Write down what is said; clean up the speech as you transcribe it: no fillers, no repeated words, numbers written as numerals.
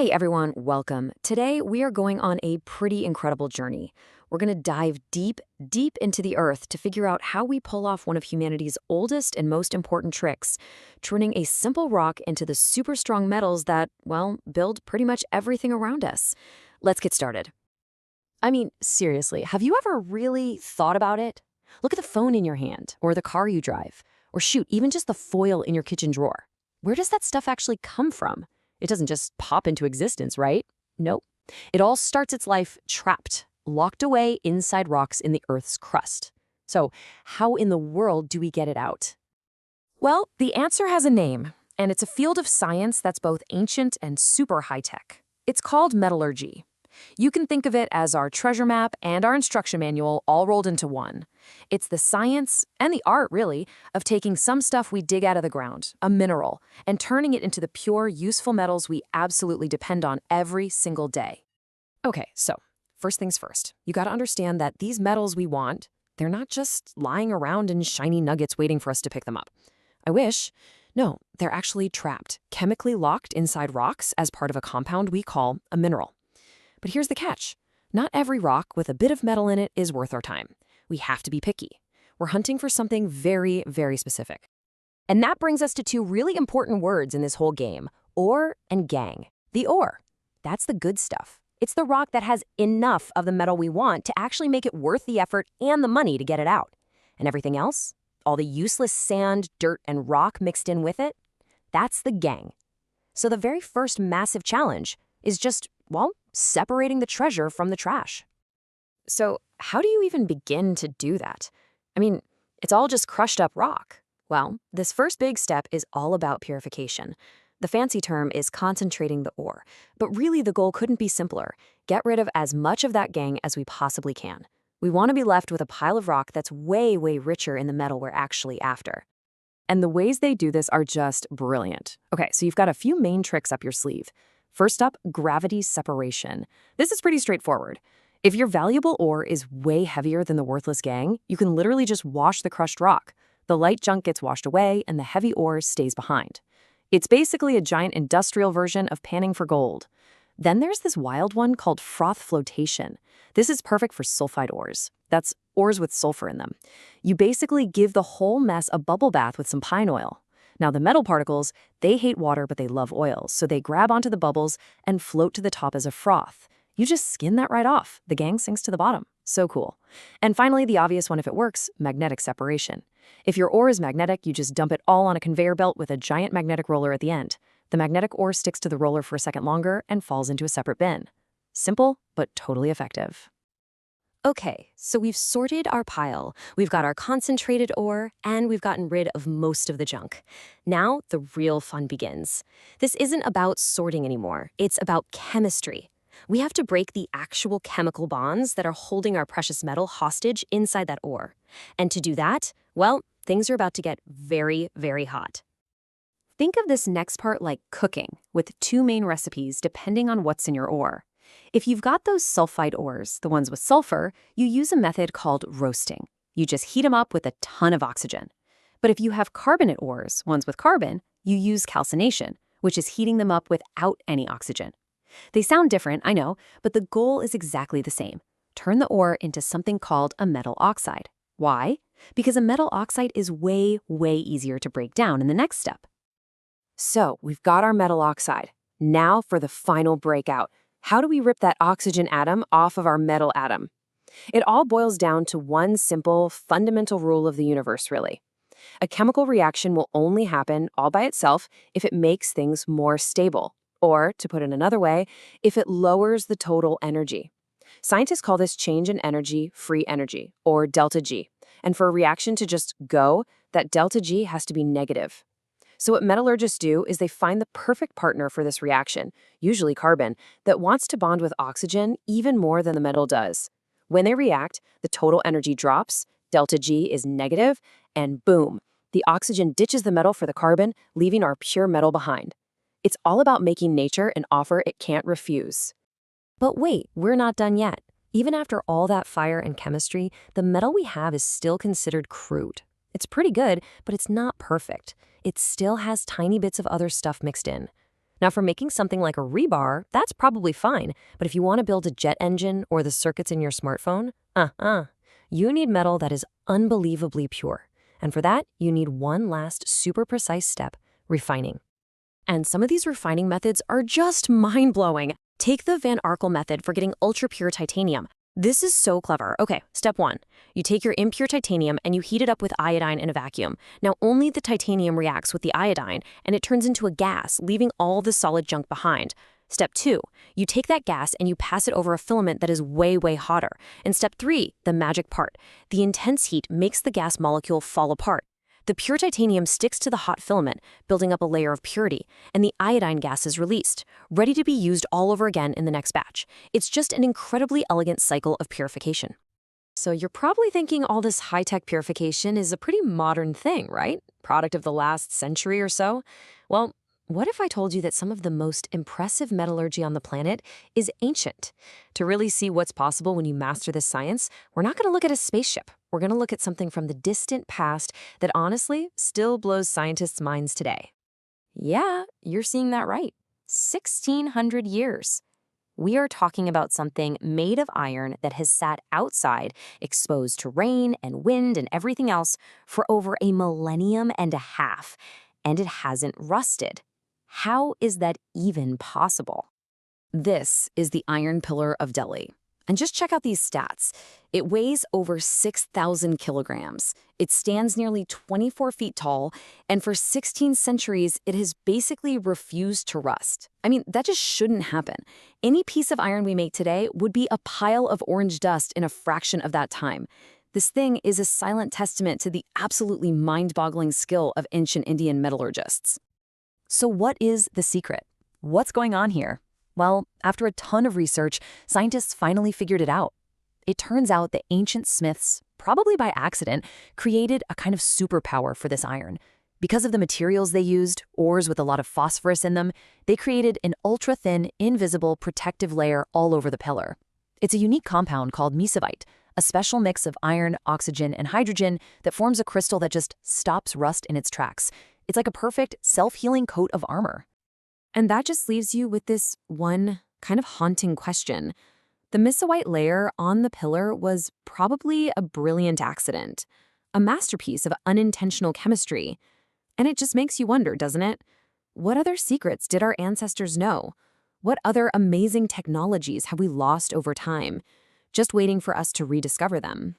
Hey everyone, welcome. Today we are going on a pretty incredible journey. We're going to dive deep, deep into the earth to figure out how we pull off one of humanity's oldest and most important tricks, turning a simple rock into the super strong metals that, well, build pretty much everything around us. Let's get started. I mean, seriously, have you ever really thought about it? Look at the phone in your hand, or the car you drive, or shoot, even just the foil in your kitchen drawer. Where does that stuff actually come from? It doesn't just pop into existence, right? Nope. It all starts its life trapped, locked away inside rocks in the Earth's crust. So, how in the world do we get it out? Well, the answer has a name, and it's a field of science that's both ancient and super high-tech. It's called metallurgy. You can think of it as our treasure map and our instruction manual all rolled into one. It's the science, and the art really, of taking some stuff we dig out of the ground, a mineral, and turning it into the pure, useful metals we absolutely depend on every single day. Okay, so first things first, you gotta understand that these metals we want, they're not just lying around in shiny nuggets waiting for us to pick them up. I wish. No, they're actually trapped, chemically locked inside rocks as part of a compound we call a mineral. But here's the catch. Not every rock with a bit of metal in it is worth our time. We have to be picky. We're hunting for something very, very specific. And that brings us to two really important words in this whole game, ore and gangue. The ore, that's the good stuff. It's the rock that has enough of the metal we want to actually make it worth the effort and the money to get it out. And everything else, all the useless sand, dirt, and rock mixed in with it, that's the gangue. So the very first massive challenge is just, well, separating the treasure from the trash. So how do you even begin to do that? I mean, it's all just crushed up rock. Well, this first big step is all about purification. The fancy term is concentrating the ore, but really the goal couldn't be simpler. Get rid of as much of that gangue as we possibly can. We want to be left with a pile of rock that's way, way richer in the metal we're actually after. And the ways they do this are just brilliant. Okay, so you've got a few main tricks up your sleeve. First up, gravity separation. This is pretty straightforward. If your valuable ore is way heavier than the worthless gangue, you can literally just wash the crushed rock. The light junk gets washed away and the heavy ore stays behind. It's basically a giant industrial version of panning for gold. Then there's this wild one called froth flotation. This is perfect for sulfide ores. That's ores with sulfur in them. You basically give the whole mess a bubble bath with some pine oil. Now, the metal particles, they hate water, but they love oils, so they grab onto the bubbles and float to the top as a froth. You just skin that right off. The gangue sinks to the bottom. So cool. And finally, the obvious one if it works, magnetic separation. If your ore is magnetic, you just dump it all on a conveyor belt with a giant magnetic roller at the end. The magnetic ore sticks to the roller for a second longer and falls into a separate bin. Simple, but totally effective. Okay, so we've sorted our pile, we've got our concentrated ore, and we've gotten rid of most of the junk. Now, the real fun begins. This isn't about sorting anymore, it's about chemistry. We have to break the actual chemical bonds that are holding our precious metal hostage inside that ore. And to do that, well, things are about to get very, very hot. Think of this next part like cooking, with two main recipes depending on what's in your ore. If you've got those sulfide ores, the ones with sulfur, you use a method called roasting. You just heat them up with a ton of oxygen. But if you have carbonate ores, ones with carbon, you use calcination, which is heating them up without any oxygen. They sound different, I know, but the goal is exactly the same. Turn the ore into something called a metal oxide. Why? Because a metal oxide is way, way easier to break down in the next step. So, we've got our metal oxide. Now for the final breakout. How do we rip that oxygen atom off of our metal atom? It all boils down to one simple, fundamental rule of the universe, really. A chemical reaction will only happen all by itself if it makes things more stable. Or, to put it another way, if it lowers the total energy. Scientists call this change in energy free energy, or delta G. And for a reaction to just go, that delta G has to be negative. So what metallurgists do is they find the perfect partner for this reaction, usually carbon, that wants to bond with oxygen even more than the metal does. When they react, the total energy drops, delta G is negative, and boom, the oxygen ditches the metal for the carbon, leaving our pure metal behind. It's all about making nature an offer it can't refuse. But wait, we're not done yet. Even after all that fire and chemistry, the metal we have is still considered crude. It's pretty good, but it's not perfect. It still has tiny bits of other stuff mixed in. Now, for making something like a rebar, that's probably fine, but if you want to build a jet engine or the circuits in your smartphone, you need metal that is unbelievably pure. And for that, you need one last super precise step, refining. And some of these refining methods are just mind-blowing. Take the Van Arkel method for getting ultra-pure titanium. This is so clever. Okay, step 1. You take your impure titanium and you heat it up with iodine in a vacuum. Now, only the titanium reacts with the iodine, and it turns into a gas, leaving all the solid junk behind. Step 2. You take that gas and you pass it over a filament that is way, way hotter. And step 3, the magic part. The intense heat makes the gas molecule fall apart. The pure titanium sticks to the hot filament, building up a layer of purity, and the iodine gas is released, ready to be used all over again in the next batch. It's just an incredibly elegant cycle of purification. So you're probably thinking all this high-tech purification is a pretty modern thing, right? Product of the last century or so? Well, what if I told you that some of the most impressive metallurgy on the planet is ancient? To really see what's possible when you master this science, we're not going to look at a spaceship. We're going to look at something from the distant past that honestly still blows scientists' minds today. Yeah, you're seeing that right. 1,600 years. We are talking about something made of iron that has sat outside, exposed to rain and wind and everything else for over a millennium and a half, and it hasn't rusted. How is that even possible? This is the iron pillar of Delhi. And just check out these stats. It weighs over 6,000 kilograms. It stands nearly 24 feet tall, and for 16 centuries, it has basically refused to rust. I mean, that just shouldn't happen. Any piece of iron we make today would be a pile of orange dust in a fraction of that time. This thing is a silent testament to the absolutely mind-boggling skill of ancient Indian metallurgists. So what is the secret? What's going on here? Well, after a ton of research, scientists finally figured it out. It turns out that ancient smiths, probably by accident, created a kind of superpower for this iron. Because of the materials they used, ores with a lot of phosphorus in them, they created an ultra-thin, invisible protective layer all over the pillar. It's a unique compound called mesovite, a special mix of iron, oxygen, and hydrogen that forms a crystal that just stops rust in its tracks. It's like a perfect, self-healing coat of armor. And that just leaves you with this one kind of haunting question. The mesovite layer on the pillar was probably a brilliant accident, a masterpiece of unintentional chemistry. And it just makes you wonder, doesn't it? What other secrets did our ancestors know? What other amazing technologies have we lost over time, just waiting for us to rediscover them?